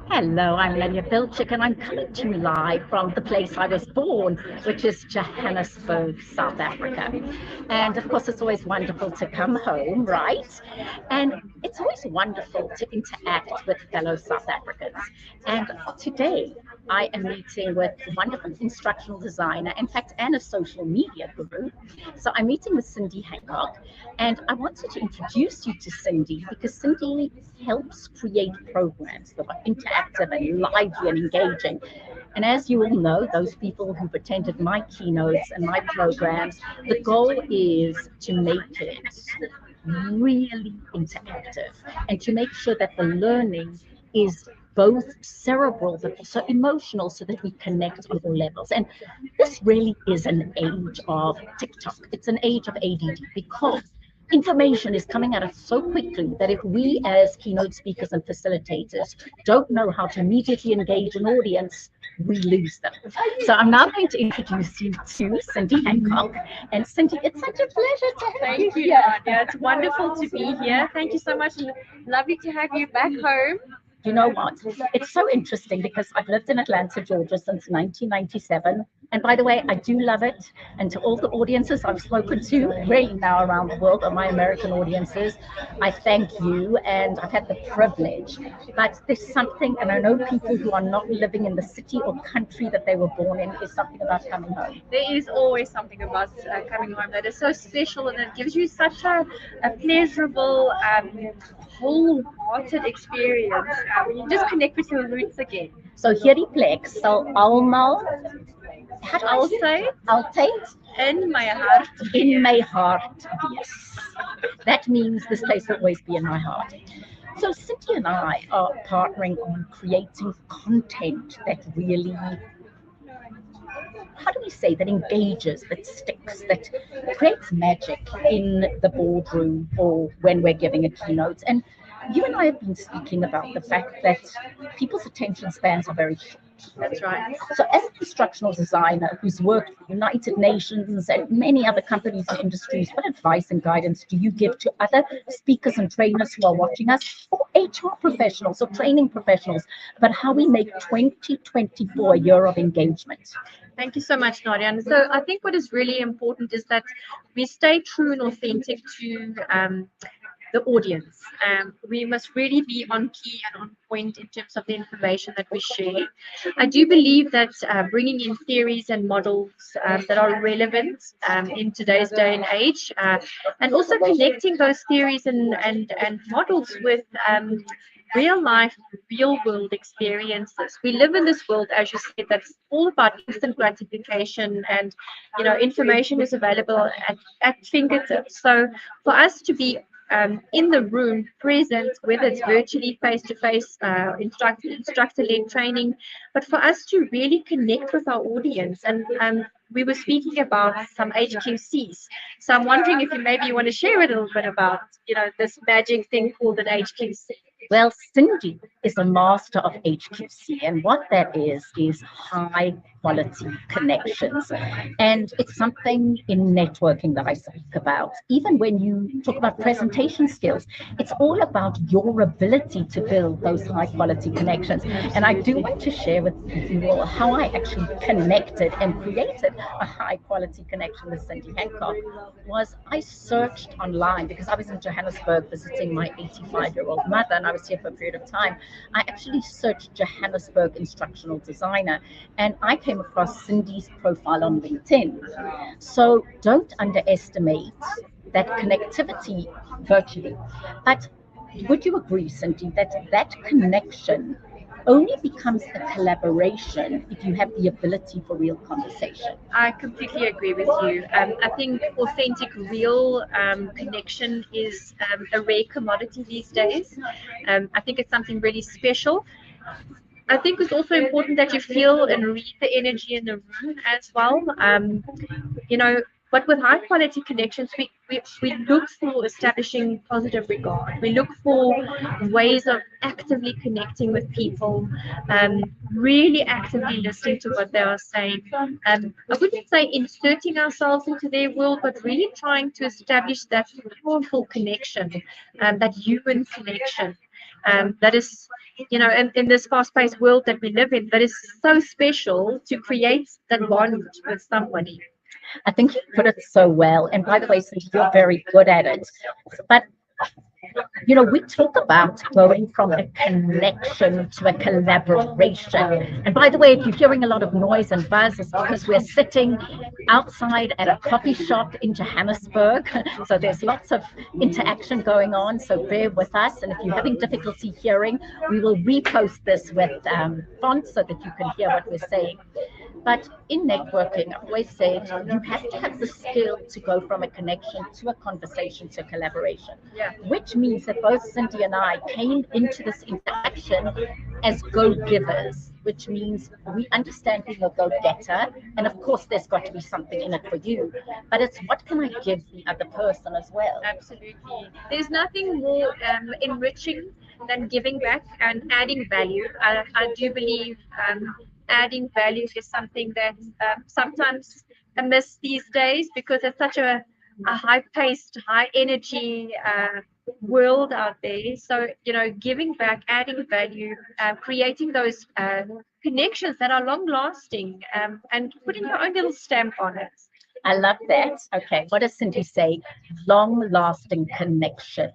Hello, I'm Nadia and I'm coming to you live from the place I was born, which is Johannesburg, South Africa. And of course, it's always wonderful to come home, right? And it's always wonderful to interact with fellow South Africans. And today, I am meeting with a wonderful instructional designer, in fact, and a social media guru. So I'm meeting with Cindy Hancock, and I wanted to introduce you to Cindy because Cindy helps create programs that are interactive and lively and engaging. And as you all know, those people who've attended my keynotes and my programs, the goal is to make it really interactive and to make sure that the learning is both cerebral but also emotional so that we connect on all levels. And this really is an age of TikTok. It's an age of ADD because information is coming at us so quickly that if we as keynote speakers and facilitators don't know how to immediately engage an audience, we lose them. So I'm now going to introduce you to Cindy Hancock. And Cindy, it's such a pleasure to have you Thank you, here. Nadia. It's wonderful to be here. Thank you so much. Lovely to have you back home. You know what? It's so interesting because I've lived in Atlanta, Georgia since 1997. And by the way, I do love it. And to all the audiences I've spoken to, really now around the world, or my American audiences, I thank you. And I've had the privilege. But there's something, and I know people who are not living in the city or country that they were born in, is something about coming home. There is always something about coming home that is so special and it gives you such a pleasurable, wholehearted experience. You just connect with your roots again. So hierdie plek sal almal, how do I I'll say say it? Altyd in my heart. in my heart wees. That means this place will always be in my heart. So Cindy and I are partnering on creating content that really, how do we say, that engages, that sticks, that creates magic in the boardroom or when we're giving a keynote. And you and I have been speaking about the fact that people's attention spans are very short. That's right. So, as an instructional designer who's worked for the United Nations and many other companies and industries, what advice and guidance do you give to other speakers and trainers who are watching us, or HR professionals or training professionals, about how we make 2024 a year of engagement? Thank you so much, Nadia. And so I think what is really important is that we stay true and authentic to the audience. We must really be on key and on point in terms of the information that we share. I do believe that bringing in theories and models that are relevant in today's day and age, and also connecting those theories and models with real life, real world experiences. We live in this world, as you said, that's all about instant gratification, and information is available at fingertips. So for us to be in the room, present, whether it's virtually, face to face, instructor led training, but for us to really connect with our audience. And we were speaking about some HQCs. So I'm wondering if you want to share a little bit about this magic thing called an HQC. Well, Cindy is a master of HQC, and what that is high quality connections. And it's something in networking that I speak about. Even when you talk about presentation skills, it's all about your ability to build those high quality connections. And I do want to share with you all how I actually connected and created a high quality connection with Cindy Hancock. Was I searched online because I was in Johannesburg visiting my 85-year-old mother, and I was here for a period of time. I actually searched Johannesburg instructional designer, and I came across Cindy's profile on LinkedIn. So don't underestimate that connectivity virtually. But would you agree, Cindy, that that connection only becomes a collaboration if you have the ability for real conversation? I completely agree with you. I think authentic, real connection is a rare commodity these days. I think it's something really special. I think it's also important that you feel and read the energy in the room as well. You know, but with high quality connections, we look for establishing positive regard. We look for ways of actively connecting with people, really actively listening to what they are saying. I wouldn't say inserting ourselves into their world, but really trying to establish that powerful connection, that human connection. That is, in this fast-paced world that we live in, that is so special to create that bond with somebody. I think you put it so well. And by the way, Cindy, you're very good at it. But we talk about going from a connection to a collaboration. And by the way, if you're hearing a lot of noise and buzz, it's because we're sitting outside at a coffee shop in Johannesburg. So there's lots of interaction going on. So bear with us. And if you're having difficulty hearing, we will repost this with fonts so that you can hear what we're saying. But in networking, I've always said you have to have the skill to go from a connection to a conversation to collaboration, which means that both Cindy and I came into this interaction as go-givers, which means we understand being a go-getter. And of course, there's got to be something in it for you. But it's what can I give the other person as well? Absolutely. There's nothing more enriching than giving back and adding value. I do believe adding value is something that sometimes I miss these days because it's such a high-paced, high-energy world out there. So, giving back, adding value, creating those connections that are long-lasting, and putting your own little stamp on it. I love that. Okay, what does Cindy say? Long-lasting connection.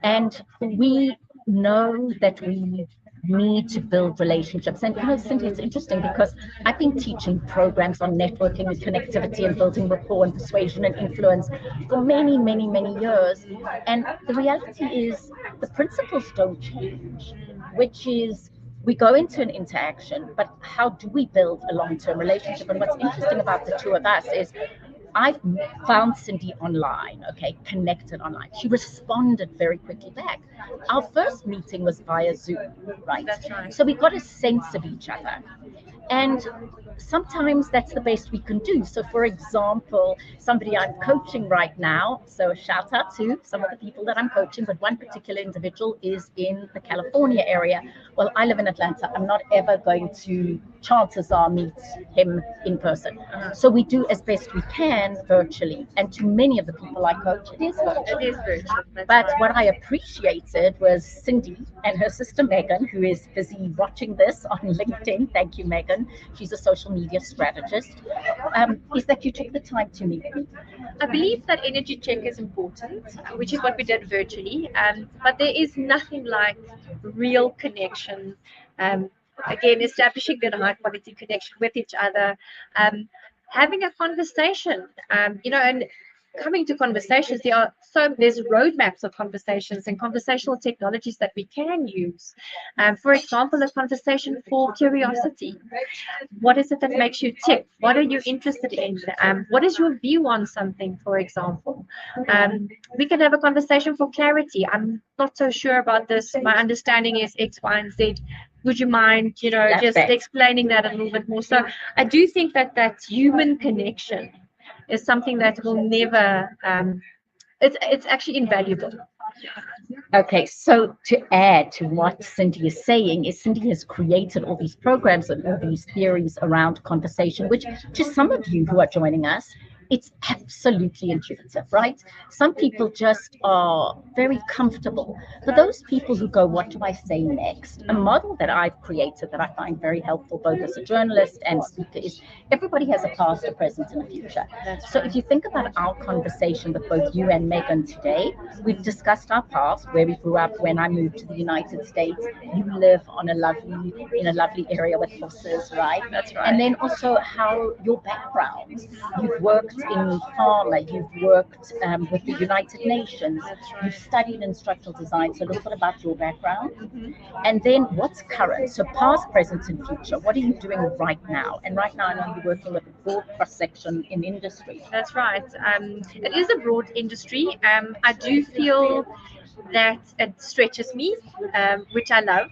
And we know that we need to build relationships. And Cindy, it's interesting because I've been teaching programs on networking and connectivity and building rapport and persuasion and influence for many, many, many years. And the reality is the principles don't change, which is we go into an interaction, but how do we build a long-term relationship? And what's interesting about the two of us is I found Cindy online, okay, connected online. She responded very quickly back. Our first meeting was via Zoom, right? That's right. So we got a sense of each other. And sometimes that's the best we can do. So, for example, somebody I'm coaching right now, so a shout out to some of the people that I'm coaching, but one particular individual is in the California area. Well, I live in Atlanta. I'm not ever going to, chances are, meet him in person. So we do as best we can virtually. And to many of the people I coach, it is virtual. It is virtual. But what I appreciated was Cindy and her sister Megan, who is busy watching this on LinkedIn. Thank you, Megan. She's a social media strategist. Is that you took the time to meet me? I believe that energy check is important, which is what we did virtually. But there is nothing like real connection. Again, establishing that high quality connection with each other, having a conversation, and coming to conversations, there's roadmaps of conversations and conversational technologies that we can use. For example, a conversation for curiosity. What is it that makes you tick? What are you interested in? What is your view on something, for example? We can have a conversation for clarity. I'm not so sure about this. My understanding is X, Y, and Z. Would you mind, just explaining that a little bit more? So I do think that human connection is something that will never, it's actually invaluable. Okay, so to add to what Cindy is saying, is Cindy has created all these programs and all these theories around conversation, which to some of you who are joining us, it's absolutely intuitive, right? Some people just are very comfortable. For those people who go, what do I say next? A model that I've created that I find very helpful, both as a journalist and speaker, is everybody has a past, a present, and a future. So if you think about our conversation with both you and Megan today, we've discussed our past, where we grew up, when I moved to the United States. You live in a lovely area with horses, right? That's right. And then also how your background, you've worked in pharma, you've worked with the United Nations, you've studied instructional design, so a little bit about your background. And then what's current, so past, present, and future. What are you doing right now? And right now I know you're working with a broad cross-section in industry. That's right. It is a broad industry. I do feel that it stretches me, which I love.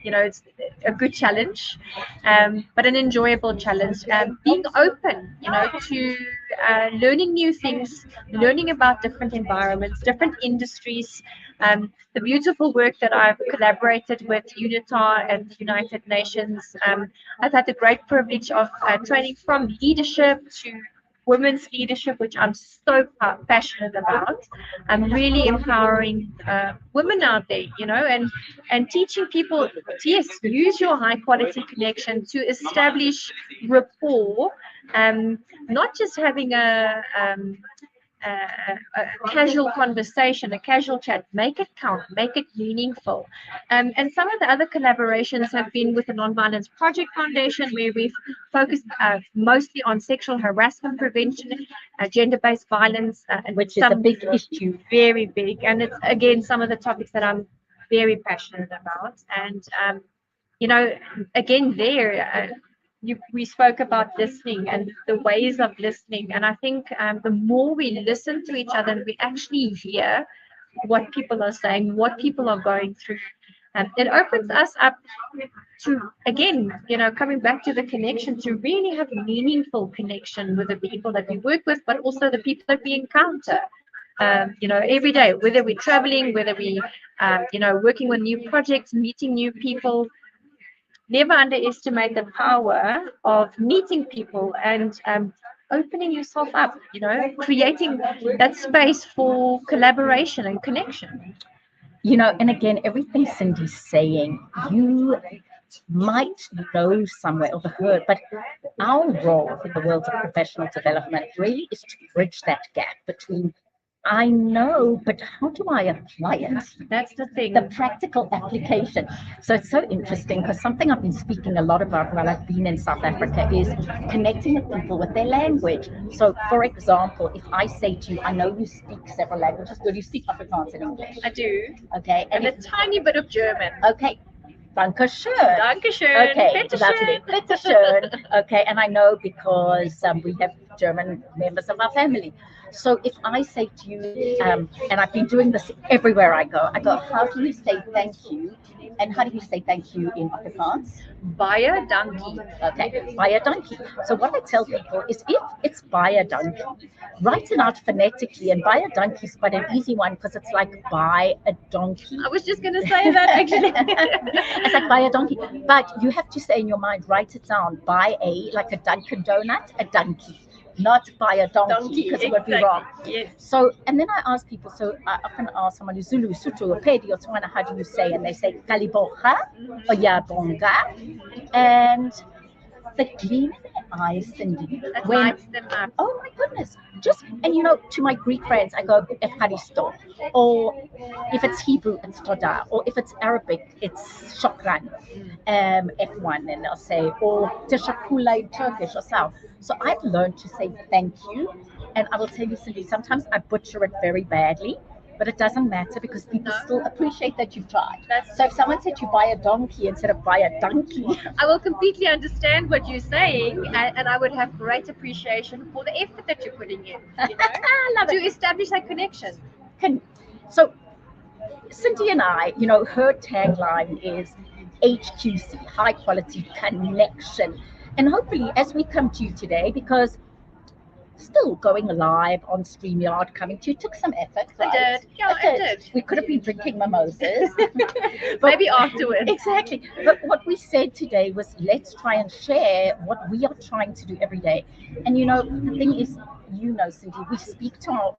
It's a good challenge, but an enjoyable challenge. Being open, to learning new things, learning about different environments, different industries. The beautiful work that I've collaborated with UNITAR and the United Nations. I've had the great privilege of training from leadership to women's leadership, which I'm so passionate about. I'm really empowering women out there, and teaching people, yes, use your high quality connection to establish rapport, not just having a casual conversation, a casual chat. Make it count, make it meaningful. And some of the other collaborations have been with the Nonviolence Project Foundation, where we've focused mostly on sexual harassment prevention, gender-based violence, and which is a big issue. Very big. And it's, again, some of the topics that I'm very passionate about. And, again, we spoke about listening and the ways of listening. And I think the more we listen to each other and we actually hear what people are saying, what people are going through, it opens us up to, again, coming back to the connection, to really have meaningful connection with the people that we work with, but also the people that we encounter. Every day, whether we're traveling, whether we, working with new projects, meeting new people. Never underestimate the power of meeting people and opening yourself up, creating that space for collaboration and connection. And again, everything Cindy's saying, you might know somewhere or heard, but our role in the world of professional development really is to bridge that gap between I know, but how do I apply it? That's the thing. The practical application. So it's so interesting because something I've been speaking a lot about while I've been in South Africa is connecting with people with their language. So, for example, if I say to you, I know you speak several languages, do you speak Afrikaans and English? I do. Okay. And a tiny bit of German. Okay. Dankeschön. Dankeschön. Okay, lovely. Bitteschön. Okay, and I know because we have German members of our family. So if I say to you, and I've been doing this everywhere I go, how do you say thank you? And how do you say thank you in Afrikaans? Baie dankie. Okay, baie dankie. So what I tell people is if it's baie dankie, write it out phonetically, and baie dankie is quite an easy one because it's like buy a donkey. I was just going to say that actually. It's like buy a donkey. But you have to say in your mind, write it down, buy like a Dunkin' Donut, a donkey. Not buy a donkey because it would be wrong. Yes. So, and then I ask people, so I often ask someone, Zulu, Sotho, Pedi, or Tswana, how do you say? And they say, Kaliboga, or Yabonga. And the gleam in their eyes, Cindy, that lights them up. Oh my goodness. And to my Greek friends, I go, Efkaristo. Or if it's Hebrew, it's Toda. Or if it's Arabic, it's Shokran, F1, and they'll say, or Teshakula in Turkish or so. So I've learned to say thank you. And I will tell you, Cindy, sometimes I butcher it very badly. But it doesn't matter because people still appreciate that you've tried. So if someone said you buy a donkey instead of buy a donkey, I will completely understand what you're saying, and I would have great appreciation for the effort that you're putting in, I love to it. establish that connection. So Cindy and I, her tagline is HQC, high quality connection. And hopefully as we come to you today, because still going live on StreamYard coming to you took some effort. Right? I did. Yeah, I did. We could have been drinking mimosas. Maybe afterwards. Exactly. But what we said today was let's try and share what we are trying to do every day. And the thing is, Cindy, we speak to our